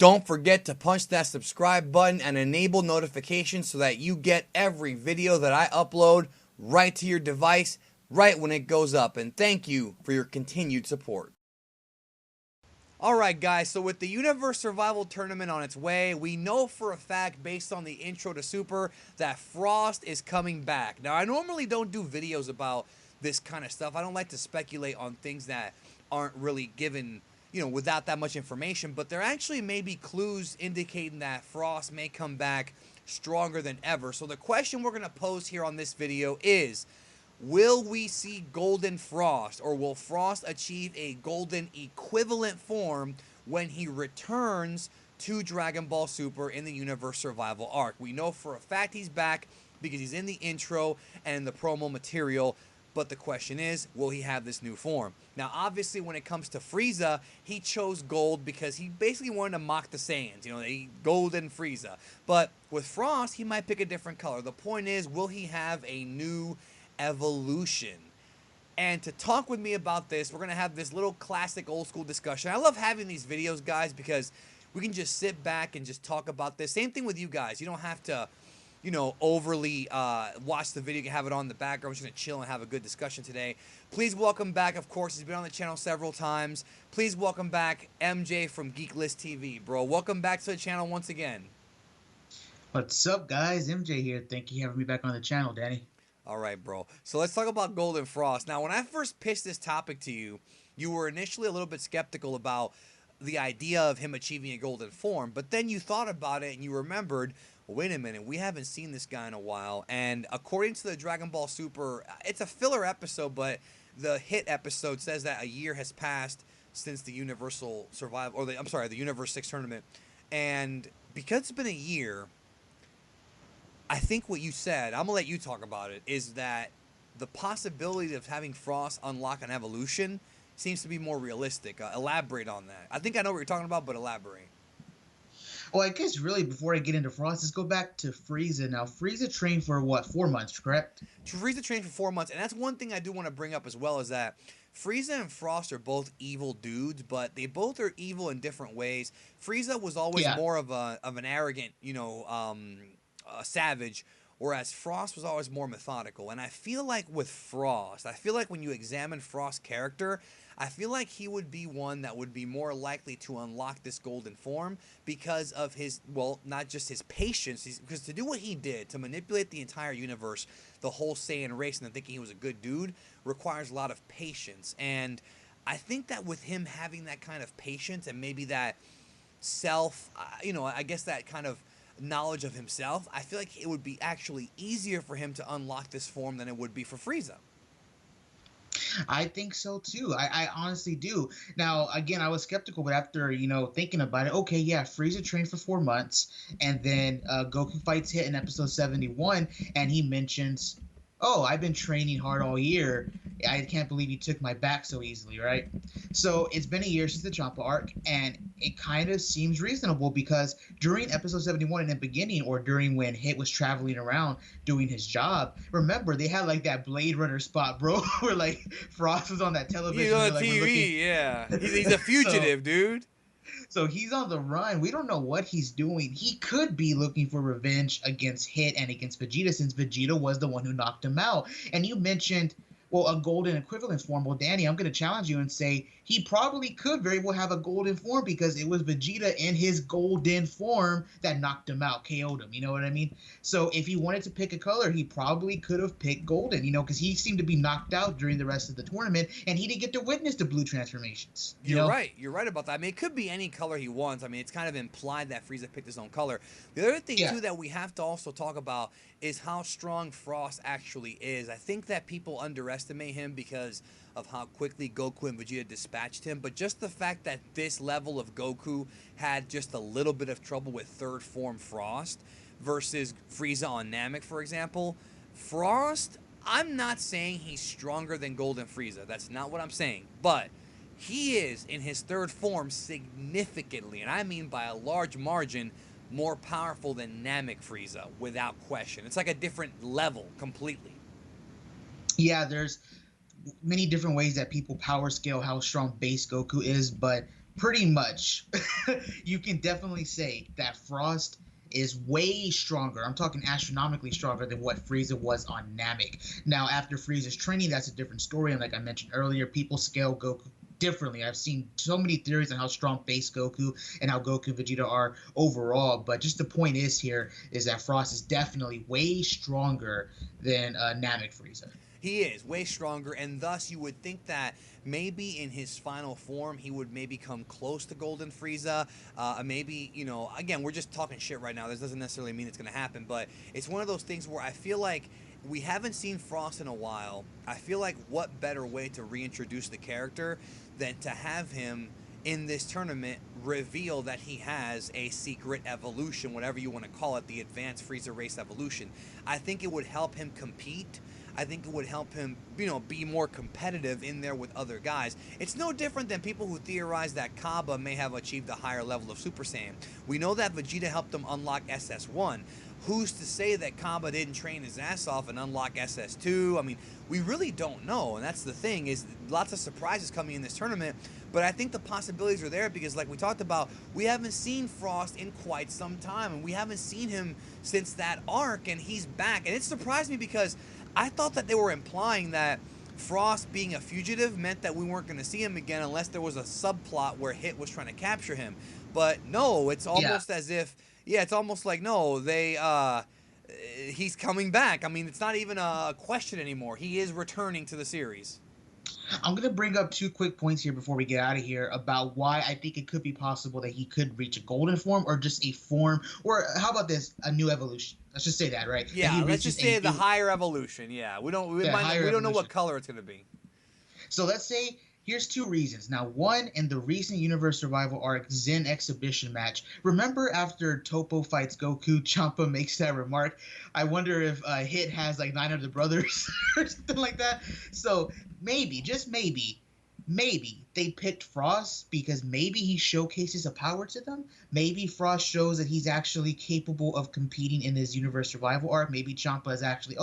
Don't forget to punch that subscribe button and enable notifications so that you get every video that I upload right to your device, right when it goes up. And thank you for your continued support. Alright guys, so with the Universe Survival Tournament on its way, we know for a fact, based on the intro to Super, that Frost is coming back. Now, I normally don't do videos about this kind of stuff. I don't like to speculate on things that aren't really given, without that much information, but there actually may be clues indicating that Frost may come back stronger than ever. So the question we're going to pose here on this video is, will we see Golden Frost, or will Frost achieve a golden equivalent form when he returns to Dragon Ball Super in the Universe Survival arc? We know for a fact he's back because he's in the intro and in the promo material, but the question is, will he have this new form? Now, obviously, when it comes to Frieza, he chose gold because he basically wanted to mock the Saiyans, golden Frieza. But with Frost, he might pick a different color. The point is, will he have a new evolution? And to talk with me about this, we're going to have this little classic old school discussion. I love having these videos, guys, because we can just sit back and just talk about this. Same thing with you guys. You don't have to, overly watch the video. You can have it on the background. We're just going to chill and have a good discussion today. Please welcome back, of course, he's been on the channel several times. Please welcome back MJ from Geeklist TV. Bro, welcome back to the channel once again. What's up, guys? MJ here. Thank you for having me back on the channel, Danny. All right, bro. So let's talk about Golden Frost. Now, when I first pitched this topic to you, you were initially a little bit skeptical about the idea of him achieving a golden form, but then you thought about it and you remembered, well, wait a minute, we haven't seen this guy in a while. And according to the Dragon Ball Super, it's a filler episode, but the hit episode says that a year has passed since the Universal Survival, or the Universe 6 tournament. And because it's been a year, I think what you said, I'm going to let you talk about it, is that the possibility of having Frost unlock an evolution seems to be more realistic. Elaborate on that. I think I know what you're talking about, but elaborate. Well, I guess really before I get into Frost, let's go back to Frieza. Now, Frieza trained for what, 4 months, correct? Frieza trained for 4 months, and that's one thing I do want to bring up as well, is that Frieza and Frost are both evil dudes, but they both are evil in different ways. Frieza was always more of an arrogant, savage, whereas Frost was always more methodical. And I feel like with Frost, when you examine Frost's character, I feel like he would be one that would be more likely to unlock this golden form because of his, well, not just his patience, because to do what he did, to manipulate the entire universe, the whole Saiyan race, and thinking he was a good dude, requires a lot of patience. And I think that with him having that kind of patience and maybe that self, I guess that kind of knowledge of himself, I feel like it would be actually easier for him to unlock this form than it would be for Frieza. I think so too. I honestly do. Now, again, I was skeptical, but after thinking about it, okay, yeah, Frieza trained for 4 months, and then Goku fights Hit in episode 71, and he mentions, "Oh, I've been training hard all year. I can't believe you took my back so easily," right? So it's been a year since the Champa arc, and it kind of seems reasonable because during episode 71 in the beginning, or during when Hit was traveling around doing his job, remember they had like that Blade Runner spot, bro, where like Frost was on that television. He's on TV, yeah. He's a fugitive, dude. So he's on the run. We don't know what he's doing. He could be looking for revenge against Hit and against Vegeta, since Vegeta was the one who knocked him out. And you mentioned, well, a golden equivalent form. Well, Danny, I'm going to challenge you and say he probably could very well have a golden form because it was Vegeta in his golden form that knocked him out, KO'd him. You know what I mean? So if he wanted to pick a color, he probably could have picked golden, because he seemed to be knocked out during the rest of the tournament, and he didn't get to witness the blue transformations. You're right. You're right about that. I mean, it could be any color he wants. I mean, it's kind of implied that Frieza picked his own color. The other thing, too, that we have to also talk about is how strong Frost actually is. I think that people underestimate him because of how quickly Goku and Vegeta dispatched him, but just the fact that this level of Goku had just a little bit of trouble with third form Frost versus Frieza on Namek, for example, Frost, I'm not saying he's stronger than Golden Frieza. That's not what I'm saying, but he is, in his third form, significantly, and I mean by a large margin, more powerful than Namek Frieza, without question. It's like a different level completely. Yeah, there's many different ways that people power scale how strong base Goku is, but pretty much. You can definitely say that Frost is way stronger. I'm talking astronomically stronger than what Frieza was on Namek. Now, after Frieza's training, that's a different story. And like I mentioned earlier, people scale Goku differently. I've seen so many theories on how strong base Goku and how Goku and Vegeta are overall. But just the point is here is that Frost is definitely way stronger than Namek Frieza. He is way stronger, and thus you would think that maybe in his final form he would maybe come close to Golden Frieza. Maybe, you know, again, we're just talking shit right now. This doesn't necessarily mean it's going to happen, but it's one of those things where I feel like we haven't seen Frost in a while. I feel like what better way to reintroduce the character than to have him in this tournament reveal that he has a secret evolution, whatever you want to call it, the advanced Frieza race evolution. I think it would help him compete. I think it would help him, you know, be more competitive in there with other guys. It's no different than people who theorize that Kaba may have achieved a higher level of Super Saiyan. We know that Vegeta helped him unlock SS1. Who's to say that Kaba didn't train his ass off and unlock SS2? I mean, we really don't know, and that's the thing, is lots of surprises coming in this tournament, but I think the possibilities are there because, like we talked about, we haven't seen Frost in quite some time, and we haven't seen him since that arc, and he's back, and it surprised me because I thought that they were implying that Frost being a fugitive meant that we weren't going to see him again unless there was a subplot where Hit was trying to capture him. But no, it's almost as if, yeah, it's almost like, no, he's coming back. I mean, it's not even a question anymore. He is returning to the series. I'm going to bring up two quick points here before we get out of here about why I think it could be possible that he could reach a golden form or just a form, or how about this, a new evolution. Let's just say that, right? Yeah, let's just say the higher evolution. Yeah, we don't know what color it's going to be. So let's say here's two reasons. Now, one, in the recent Universe Survival arc Zen exhibition match, remember after Toppo fights Goku, Champa makes that remark, I wonder if Hit has like 9 other brothers or something like that. So maybe, just maybe they picked Frost because maybe he showcases a power to them. Maybe Frost shows that he's actually capable of competing in this Universe Survival arc. Maybe Champa is actually,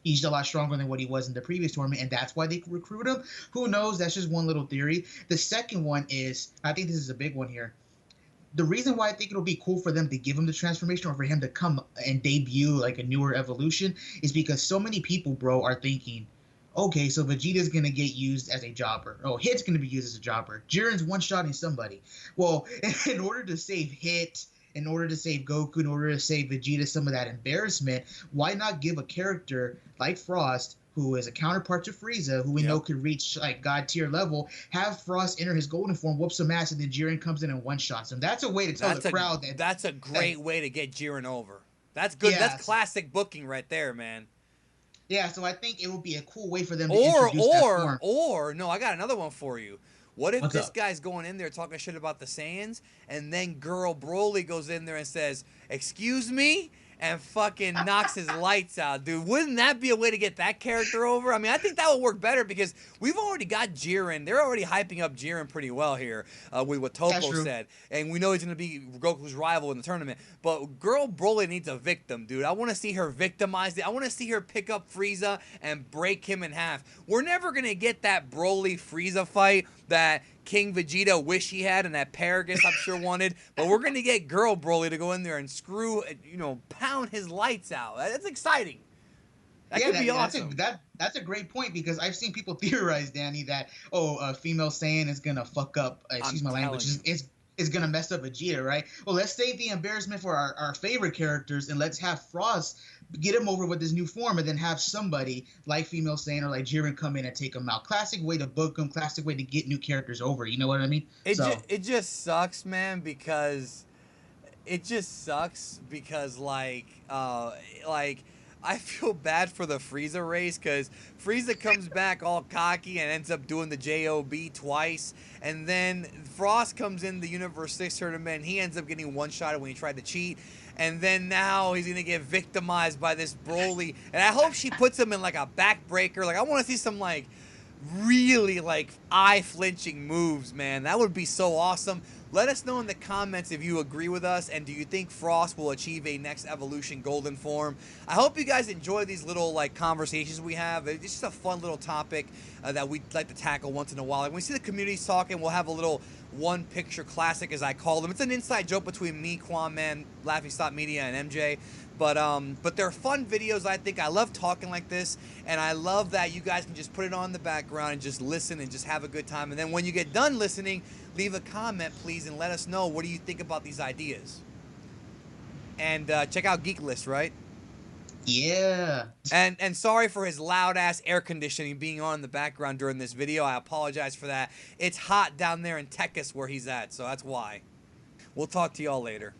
he's a lot stronger than what he was in the previous tournament, and that's why they recruit him. Who knows? That's just one little theory. The second one is, I think this is a big one here. The reason why I think it'll be cool for them to give him the transformation or for him to come and debut like a newer evolution is because so many people, bro, are thinking, okay, so Vegeta's going to get used as a jobber. Oh, Hit's going to be used as a jobber. Jiren's one-shotting somebody. Well, in order to save Hit, in order to save Goku, in order to save Vegeta some of that embarrassment, why not give a character like Frost, who is a counterpart to Frieza, who we know could reach like god tier level, have Frost enter his golden form, whoop some ass, and then Jiren comes in and one-shots him. That's a way to tell the crowd that... That's a great way to get Jiren over. That's good. Yeah, that's classic booking right there, man. Yeah, so I think it would be a cool way for them to introduce that form. Or, no, I got another one for you. What if this guy's going in there talking shit about the Saiyans, and then Girl Broly goes in there and says, "Excuse me?" and fucking knocks his lights out, dude. Wouldn't that be a way to get that character over? I mean, I think that would work better because we've already got Jiren. They're already hyping up Jiren pretty well here with what Toppo said. And we know he's going to be Goku's rival in the tournament. But Girl Broly needs a victim, dude. I want to see her victimized. I want to see her pick up Frieza and break him in half. We're never going to get that Broly-Frieza fight that King Vegeta wish he had and that Paragus I'm sure wanted, but we're going to get Girl Broly to go in there and pound his lights out. That's exciting. That could be awesome. That's a great point because I've seen people theorize, Danny, that female Saiyan is going to fuck up, excuse my language, is going to mess up Vegeta, right? Well, let's save the embarrassment for our favorite characters and let's have Frost get him over with his new form and then have somebody like female Saiyan or like Jiren come in and take him out. Classic way to book him, classic way to get new characters over. You know what I mean? It just sucks, man, because I feel bad for the Frieza race because Frieza comes back all cocky and ends up doing the JOB twice. And then Frost comes in the Universe 6 tournament and he ends up getting one-shotted when he tried to cheat. And then now he's going to get victimized by this Broly. And I hope she puts him in like a backbreaker. Like I want to see some like really like eye-flinching moves, man. That would be so awesome. Let us know in the comments if you agree with us, and do you think Frost will achieve a next evolution golden form? I hope you guys enjoy these little like conversations we have. It's just a fun little topic that we like to tackle once in a while. Like when we see the communities talking, we'll have a little one picture classic, as I call them. It's an inside joke between me, Quan Man, Laughing Stop Media, and MJ. But they're fun videos. I think I love talking like this, and I love that you guys can just put it on in the background and just listen and just have a good time. And then when you get done listening, leave a comment, please, and let us know what do you think about these ideas. And check out Geek List, right? Yeah. And sorry for his loud ass air conditioning being on in the background during this video. I apologize for that. It's hot down there in Texas where he's at, so that's why. We'll talk to y'all later.